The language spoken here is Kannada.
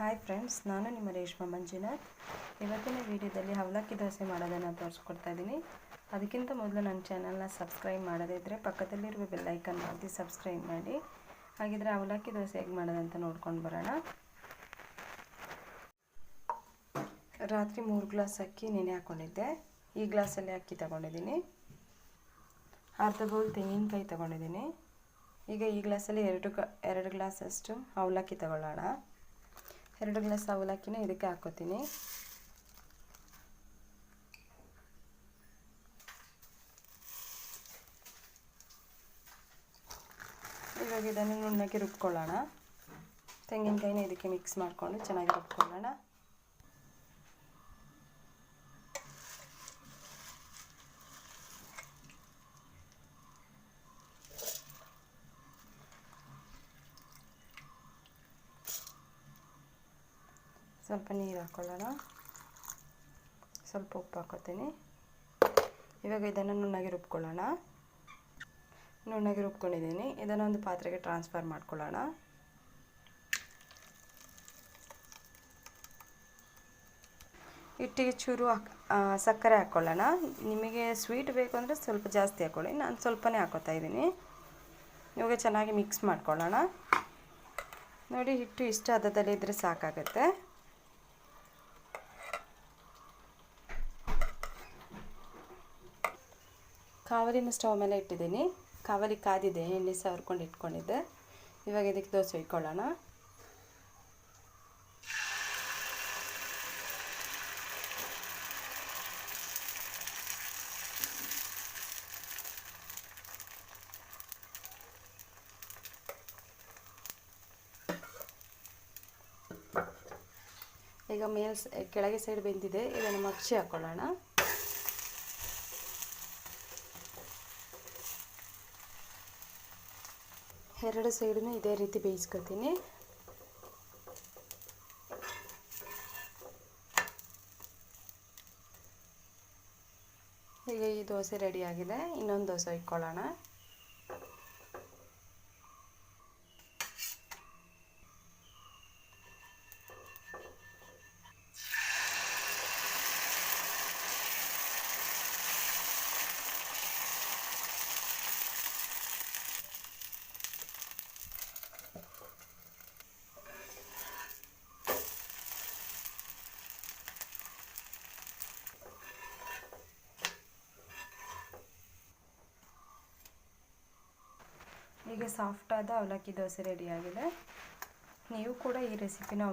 ಹಾಯ್ ಫ್ರೆಂಡ್ಸ್, ನಾನು ನಿಮ್ಮ ರೇಷ್ಮಾ ಮಂಜುನಾಥ್. ಇವತ್ತಿನ ವಿಡಿಯೋದಲ್ಲಿ ಅವಲಕ್ಕಿ ದೋಸೆ ಮಾಡೋದನ್ನು ತೋರಿಸ್ಕೊಡ್ತಾ ಇದ್ದೀನಿ. ಅದಕ್ಕಿಂತ ಮೊದಲು ನನ್ನ ಚಾನಲ್ನ ಸಬ್ಸ್ಕ್ರೈಬ್ ಮಾಡದೇ ಇದ್ದರೆ ಪಕ್ಕದಲ್ಲಿರುವ ಬೆಲ್ ಐಕನ್ ಒತ್ತಿ ಸಬ್ಸ್ಕ್ರೈಬ್ ಮಾಡಿ. ಹಾಗಿದ್ರೆ ಅವಲಕ್ಕಿ ದೋಸೆ ಹೇಗೆ ಮಾಡೋದಂತ ನೋಡ್ಕೊಂಡು ಬರೋಣ. ರಾತ್ರಿ 3 ಗ್ಲಾಸ್ ಅಕ್ಕಿ ನೆನೆ ಹಾಕ್ಕೊಂಡಿದ್ದೆ. ಈ ಗ್ಲಾಸಲ್ಲಿ ಅಕ್ಕಿ ತಗೊಂಡಿದ್ದೀನಿ. ಅರ್ಧ ಬೌಲ್ ತೆಂಗಿನಕಾಯಿ ತಗೊಂಡಿದ್ದೀನಿ. ಈಗ ಈ ಗ್ಲಾಸಲ್ಲಿ ಎರಡು ಗ್ಲಾಸಷ್ಟು ಅವಲಕ್ಕಿ ತಗೊಳ್ಳೋಣ. 2 ಗ್ಲಾಸ್ ಅವಲಕ್ಕಿನ ಇದಕ್ಕೆ ಹಾಕೋತೀನಿ. ಇವಾಗ ಇದನ್ನು ನುಣ್ಣಗೆ ರುಬ್ಕೊಳ್ಳೋಣ. ತೆಂಗಿನಕಾಯಿನ ಇದಕ್ಕೆ ಮಿಕ್ಸ್ ಮಾಡಿಕೊಂಡು ಚೆನ್ನಾಗಿ ರುಬ್ಕೊಳ್ಳೋಣ. ಸ್ವಲ್ಪ ನೀರು ಹಾಕ್ಕೊಳ್ಳೋಣ. ಸ್ವಲ್ಪ ಉಪ್ಪು ಹಾಕೋತೀನಿ. ಇವಾಗ ಇದನ್ನು ನುಣ್ಣಗೆ ರುಬ್ಕೊಳ್ಳೋಣ. ನುಣ್ಣಗೆ ರುಬ್ಕೊಂಡಿದ್ದೀನಿ. ಇದನ್ನು ಒಂದು ಪಾತ್ರೆಗೆ ಟ್ರಾನ್ಸ್ಫರ್ ಮಾಡ್ಕೊಳ್ಳೋಣ. ಹಿಟ್ಟಿಗೆ ಚೂರು ಸಕ್ಕರೆ ಹಾಕ್ಕೊಳ್ಳೋಣ. ನಿಮಗೆ ಸ್ವೀಟ್ ಬೇಕು ಅಂದರೆ ಸ್ವಲ್ಪ ಜಾಸ್ತಿ ಹಾಕ್ಕೊಳ್ಳಿ. ನಾನು ಸ್ವಲ್ಪನೇ ಹಾಕೋತಾ ಇದ್ದೀನಿ. ಇವಾಗ ಚೆನ್ನಾಗಿ ಮಿಕ್ಸ್ ಮಾಡ್ಕೊಳ್ಳೋಣ. ನೋಡಿ, ಹಿಟ್ಟು ಇಷ್ಟು ಹದದಲ್ಲಿ ಇದ್ದರೆ ಸಾಕಾಗುತ್ತೆ. ಕಾವಲಿನ ಸ್ಟವ್ ಮೇಲೆ ಇಟ್ಟಿದ್ದೀನಿ. ಕಾವಲಿ ಕಾದಿದೆ, ಎಣ್ಣೆ ಸವರ್ಕೊಂಡು ಇಟ್ಕೊಂಡಿದ್ದೆ. ಇವಾಗ ಇದಕ್ಕೆ ದೋಸೆ ಇಟ್ಕೊಳ್ಳೋಣ. ಈಗ ಕೆಳಗೆ ಸೈಡ್ ಬೆಂದಿದೆ. ಇದನ್ನು ಮಗ್ಚಿ ಹಾಕ್ಕೊಳ್ಳೋಣ. ಎರಡು ಸೈಡನ್ನು ಇದೇ ರೀತಿ ಬೇಯಿಸ್ಕೊತೀನಿ. ಈಗ ಈ ದೋಸೆ ರೆಡಿಯಾಗಿದೆ. ಇನ್ನೊಂದು ದೋಸೆ ಇಟ್ಕೊಳ್ಳೋಣ. ಈಗ ಸಾಫ್ಟಾದ ಅವಲಕ್ಕಿ ದೋಸೆ ರೆಡಿಯಾಗಿದೆ. ನೀವು ಕೂಡ ಈ ರೆಸಿಪಿನ